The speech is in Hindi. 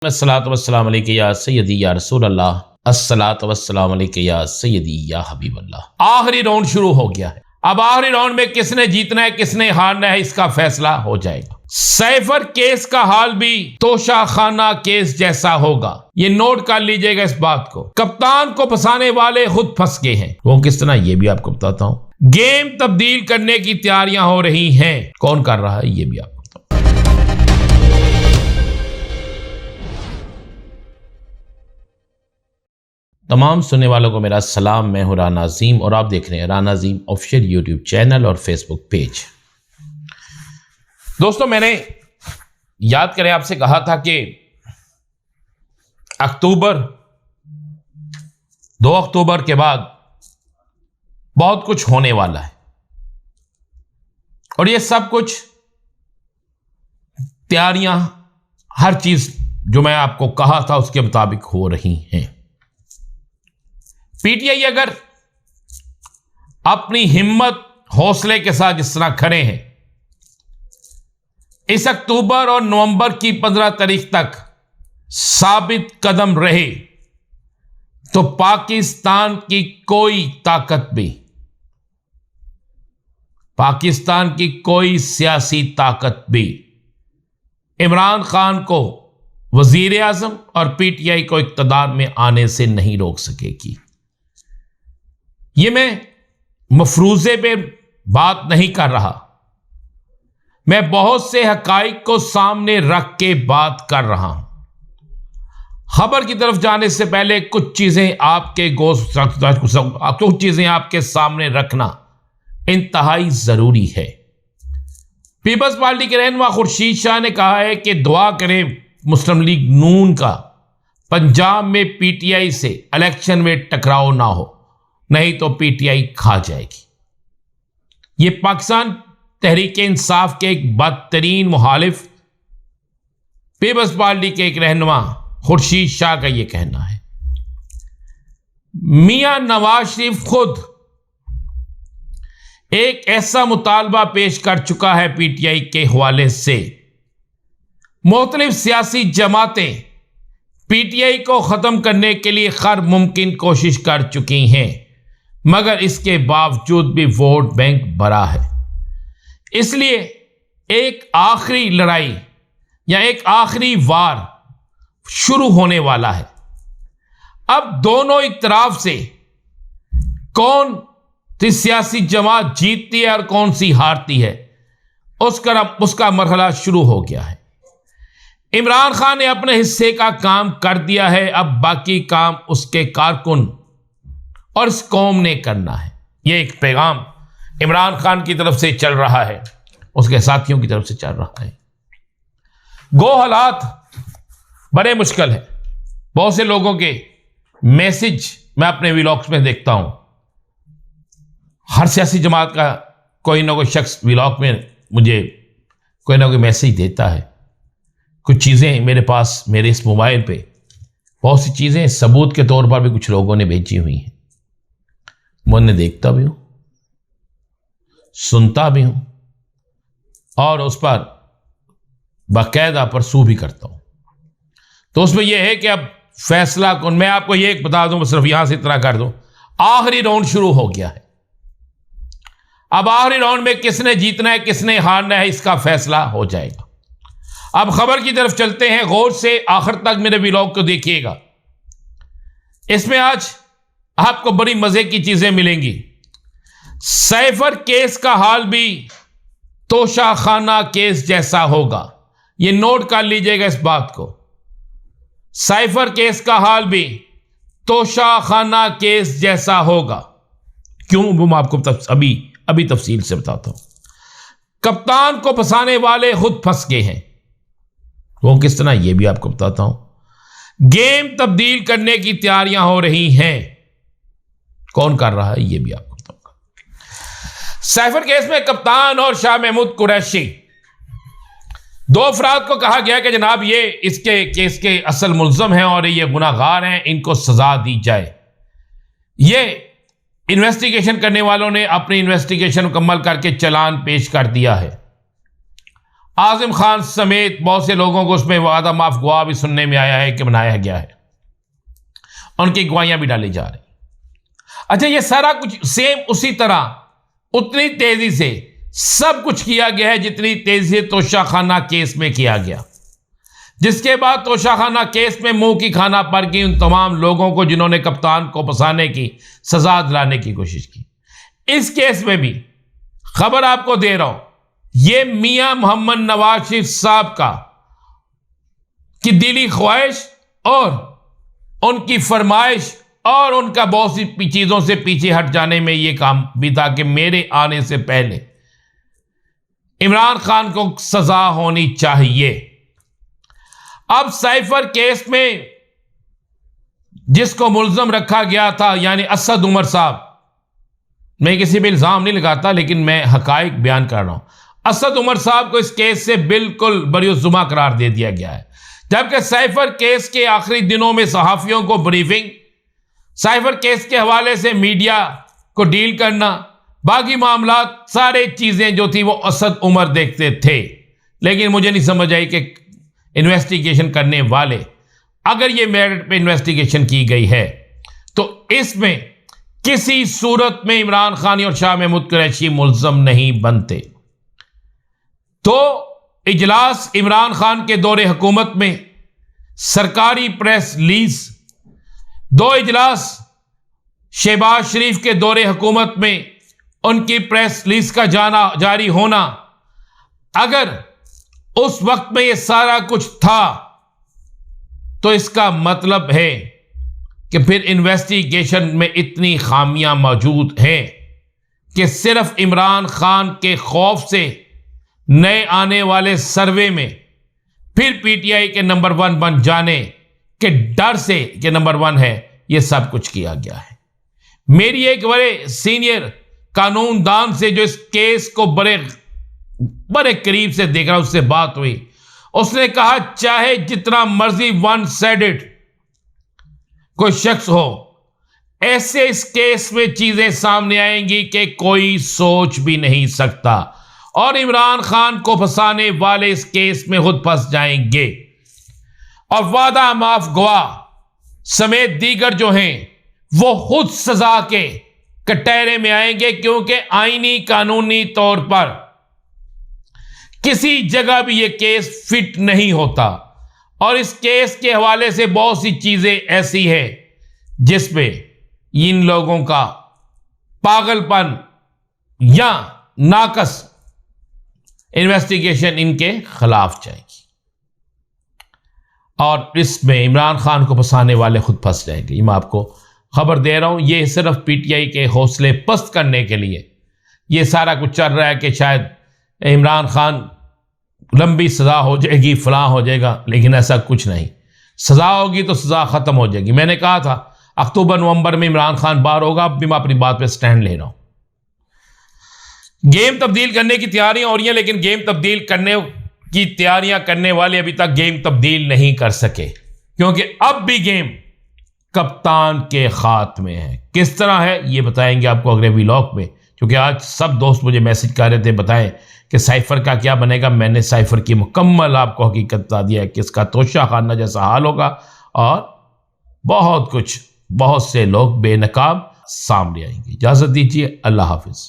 अस्सलातु वस्सलाम अलैका या सय्यदी या रसूल अल्लाह, अस्सलातु वस्सलाम अलैका या सय्यदी या हबीब अल्लाह। आखिरी राउंड शुरू हो गया है। अब आखिरी राउंड में किसने जीतना है किसने हारना है इसका फैसला हो जाएगा। सैफर केस का हाल भी तोशा खाना केस जैसा होगा, ये नोट कर लीजिएगा इस बात को। कप्तान को फंसाने वाले खुद फंस गए हैं, वो किस तरह ये भी आपको बताता हूं। गेम तब्दील करने की तैयारियां हो रही हैं, कौन कर रहा है ये भी आपको। तमाम सुनने वालों को मेरा सलाम, मैं हूं राना अजीम और आप देख रहे हैं राना अजीम ऑफिशियल यूट्यूब चैनल और फेसबुक पेज। दोस्तों, मैंने याद करें आपसे कहा था कि अक्टूबर 2 अक्टूबर के बाद बहुत कुछ होने वाला है और ये सब कुछ तैयारियां, हर चीज जो मैं आपको कहा था उसके मुताबिक हो रही हैं। पीटीआई अगर अपनी हिम्मत हौसले के साथ जिस तरह खड़े हैं, इस अक्टूबर और नवंबर की 15 तारीख तक साबित कदम रहे तो पाकिस्तान की कोई ताकत भी, पाकिस्तान की कोई सियासी ताकत भी इमरान खान को वजीर आजम और पीटीआई को इक्तदार में आने से नहीं रोक सकेगी। ये मैं मफरूजे पे बात नहीं कर रहा, मैं बहुत से हकाइक को सामने रख के बात कर रहा हूं। खबर की तरफ जाने से पहले कुछ चीजें आपके सामने रखना इंतहाई जरूरी है। पीपल्स पार्टी के रहनुमा खुर्शीद शाह ने कहा है कि दुआ करें मुस्लिम लीग नून का पंजाब में पीटीआई से इलेक्शन में टकराव ना हो, नहीं तो पीटीआई खा जाएगी। ये पाकिस्तान तहरीक इंसाफ के एक बदतरीन मुखालिफ पीपल्स पार्टी के एक रहनुमा खुर्शीद शाह का यह कहना है। मियां नवाज शरीफ खुद एक ऐसा मुतालबा पेश कर चुका है पीटीआई के हवाले से। मुख्तलिफ सियासी जमातें पीटीआई को खत्म करने के लिए हर मुमकिन कोशिश कर चुकी हैं, मगर इसके बावजूद भी वोट बैंक भरा है। इसलिए एक आखिरी लड़ाई या एक आखिरी वार शुरू होने वाला है। अब दोनों इतराफ से कौन सी सियासी जमात जीतती है और कौन सी हारती है उसका मरहला शुरू हो गया है। इमरान खान ने अपने हिस्से का काम कर दिया है, अब बाकी काम उसके कारकुन और इस कौम ने करना है। यह एक पैगाम इमरान खान की तरफ से चल रहा है, उसके साथियों की तरफ से चल रहा है। गो हालात बड़े मुश्किल है। बहुत से लोगों के मैसेज मैं अपने व्लॉग्स में देखता हूं। हर सियासी जमात का कोई ना कोई शख्स व्लॉग में मुझे कोई ना कोई मैसेज देता है। कुछ चीज़ें मेरे पास, मेरे इस मोबाइल पे बहुत सी चीज़ें सबूत के तौर पर भी कुछ लोगों ने भेजी हुई हैं। मैं उन्हें देखता भी हूं, सुनता भी हूं और उस पर बाकायदा परसू भी करता हूं। तो उसमें यह है कि अब फैसला कौन, मैं आपको ये एक बता दूं, सिर्फ यहां से इतना कर दूं, आखिरी राउंड शुरू हो गया है। अब आखिरी राउंड में किसने जीतना है किसने हारना है इसका फैसला हो जाएगा। अब खबर की तरफ चलते हैं, गौर से आखिर तक मेरे व्लॉग को देखिएगा। इसमें आज आपको बड़ी मजे की चीजें मिलेंगी। सैफर केस का हाल भी तोशा खाना केस जैसा होगा, यह नोट कर लीजिएगा इस बात को। सैफर केस का हाल भी तोशा खाना केस जैसा होगा। क्यों, वो मैं आपको अभी तफसील से बताता हूं। कप्तान को फंसाने वाले खुद फंस गए हैं, वो किस तरह ये भी आपको बताता हूं। गेम तब्दील करने की तैयारियां हो रही हैं, कौन कर रहा है ये भी आपको बताऊंगा। सैफर केस में कप्तान और शाह महमूद कुरैशी, दो अफराद को कहा गया कि जनाब ये इसके केस के असल मुल्ज़म हैं और ये गुनाहगार हैं, इनको सजा दी जाए। ये इन्वेस्टिगेशन करने वालों ने अपनी इन्वेस्टिगेशन मुकम्मल करके चालान पेश कर दिया है। आजम खान समेत बहुत से लोगों को उसमें वादा माफ गवाह भी सुनने में आया है कि बनाया गया है, उनकी गवाहियां भी डाली जा रही। अच्छा, ये सारा कुछ सेम उसी तरह उतनी तेजी से सब कुछ किया गया है जितनी तेजी से तोशाखाना केस में किया गया, जिसके बाद तोशाखाना केस में मुंह की खाना पर की उन तमाम लोगों को जिन्होंने कप्तान को फंसाने की सजा दिलाने की कोशिश की। इस केस में भी खबर आपको दे रहा हूं, ये मियां मोहम्मद नवाज शरीफ साहब की दिली ख्वाहिश और उनकी फरमाइश और उनका बहुत सी चीजों से पीछे हट जाने में यह काम भी था कि मेरे आने से पहले इमरान खान को सजा होनी चाहिए। अब साइफर केस में जिसको मुल्जम रखा गया था, यानी असद उमर साहब, मैं किसी भी इल्जाम नहीं लगाता लेकिन मैं हकाइक बयान कर रहा हूं, असद उमर साहब को इस केस से बिल्कुल बरीउज़्ज़ुमा करार दे दिया गया है। जबकि साइफर केस के आखिरी दिनों में सहाफियों को ब्रीफिंग, साइफर केस के हवाले से मीडिया को डील करना, बाकी मामला सारे चीजें जो थी वो असद उमर देखते थे। लेकिन मुझे नहीं समझ आई कि इन्वेस्टिगेशन करने वाले, अगर ये मेरिट पे इन्वेस्टिगेशन की गई है तो इसमें किसी सूरत में इमरान खान और शाह महमूद कुरैशी मुल्जम नहीं बनते। तो इजलास इमरान खान के दौरे हुकूमत में सरकारी प्रेस रिलीज, 2 इजलास शहबाज शरीफ के दौरे हुकूमत में उनकी प्रेस रिलीज का जाना जारी होना, अगर उस वक्त में यह सारा कुछ था तो इसका मतलब है कि फिर इन्वेस्टिगेशन में इतनी खामियां मौजूद हैं कि सिर्फ इमरान खान के खौफ से नए आने वाले सर्वे में फिर पीटीआई के नंबर 1 बन जाने के डर से कि नंबर 1 है, यह सब कुछ किया गया है। मेरी एक बड़े सीनियर कानूनदान से जो इस केस को बड़े करीब से देख रहा, उससे बात हुई, उसने कहा चाहे जितना मर्जी वन साइडेड कोई शख्स हो, ऐसे इस केस में चीजें सामने आएंगी कि कोई सोच भी नहीं सकता और इमरान खान को फंसाने वाले इस केस में खुद फंस जाएंगे और वादा माफ गवाह समेत दीगर जो हैं वो खुद सजा के कटहरे में आएंगे, क्योंकि आईनी कानूनी तौर पर किसी जगह भी यह केस फिट नहीं होता। और इस केस के हवाले से बहुत सी चीजें ऐसी हैं जिसमें इन लोगों का पागलपन या नाकस इन्वेस्टिगेशन इनके खिलाफ जाएगी और इसमें इमरान खान को फंसाने वाले खुद फंस जाएंगे। ये मैं आपको खबर दे रहा हूं, ये सिर्फ पीटीआई के हौसले पस्त करने के लिए ये सारा कुछ चल रहा है कि शायद इमरान खान लंबी सजा हो जाएगी, फलां हो जाएगा, लेकिन ऐसा कुछ नहीं। सजा होगी तो सजा खत्म हो जाएगी। मैंने कहा था अक्टूबर नवंबर में इमरान खान बाहर होगा, अब भी मैं अपनी बात पे स्टैंड ले रहा हूं। गेम तब्दील करने की तैयारियां हो रही हैं, लेकिन गेम तब्दील करने की तैयारियां करने वाले अभी तक गेम तब्दील नहीं कर सके, क्योंकि अब भी गेम कप्तान के हाथ में है। किस तरह है ये बताएंगे आपको अगले व्लॉग में, क्योंकि आज सब दोस्त मुझे मैसेज कर रहे थे बताएं कि साइफर का क्या बनेगा। मैंने साइफर की मुकम्मल आपको हकीकत बता दिया है कि इसका तोशाखाना जैसा हाल होगा और बहुत कुछ, बहुत से लोग बेनकाब सामने आएंगे। इजाजत दीजिए, अल्लाह हाफिज।